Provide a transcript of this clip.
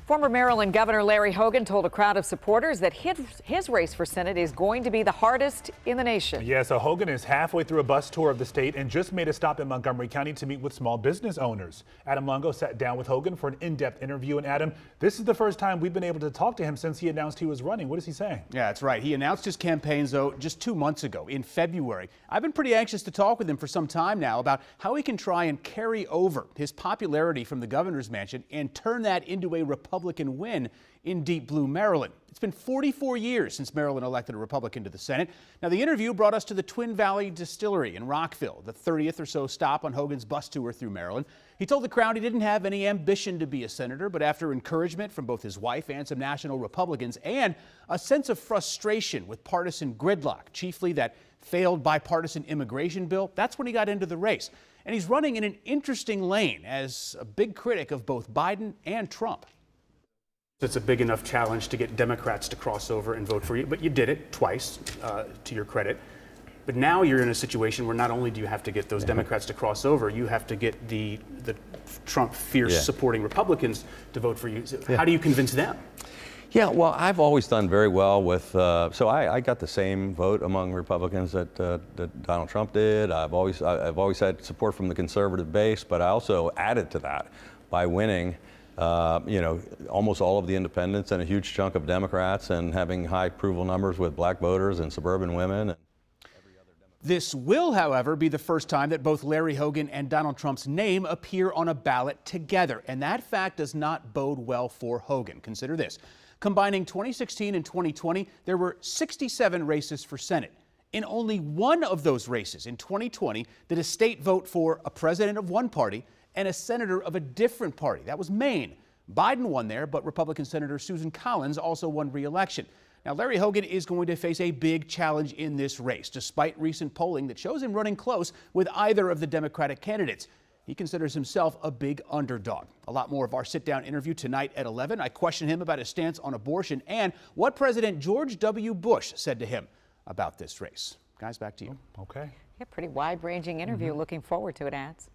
Former Maryland Governor Larry Hogan told a crowd of supporters that his race for Senate is going to be the hardest in the nation. Yeah, so Hogan is halfway through a bus tour of the state and just made a stop in Montgomery County to meet with small business owners. Adam Longo sat down with Hogan for an in-depth interview. And Adam, this is the first time we've been able to talk to him since he announced he was running. What is he saying? Yeah, that's right. He announced his campaigns, though, just 2 months ago in February. I've been pretty anxious to talk with him for some time now about how he can try and carry over his popularity from the governor's mansion and turn that into a Republican win in deep blue Maryland. It's been 44 years since Maryland elected a Republican to the Senate. Now, the interview brought us to the Twin Valley Distillery in Rockville, the 30th or so stop on Hogan's bus tour through Maryland. He told the crowd he didn't have any ambition to be a senator, but after encouragement from both his wife and some national Republicans and a sense of frustration with partisan gridlock, chiefly that failed bipartisan immigration bill, that's when he got into the race. And he's running in an interesting lane as a big critic of both Biden and Trump. It's a big enough challenge to get Democrats to cross over and vote for you, but you did it twice, to your credit. But now you're in a situation where not only do you have to get those Democrats to cross over, you have to get the Trump fierce supporting Republicans to vote for you. So how do you convince them? Yeah, well, I've always done very well with, so I got the same vote among Republicans that Donald Trump did. I've always had support from the conservative base, but I also added to that by winning almost all of the independents and a huge chunk of Democrats and having high approval numbers with black voters and suburban women. And this will, however, be the first time that both Larry Hogan and Donald Trump's name appear on a ballot together. And that fact does not bode well for Hogan. Consider this. Combining 2016 and 2020, there were 67 races for Senate. In only one of those races in 2020 did a state vote for a president of one party and a senator of a different party. That was Maine. Biden won there, but Republican Senator Susan Collins also won re-election. Now, Larry Hogan is going to face a big challenge in this race, despite recent polling that shows him running close with either of the Democratic candidates. He considers himself a big underdog. A lot more of our sit-down interview tonight at 11. I question him about his stance on abortion and what President George W. Bush said to him about this race. Guys, back to you. Okay. Yeah, pretty wide-ranging interview. Looking forward to it, Ads.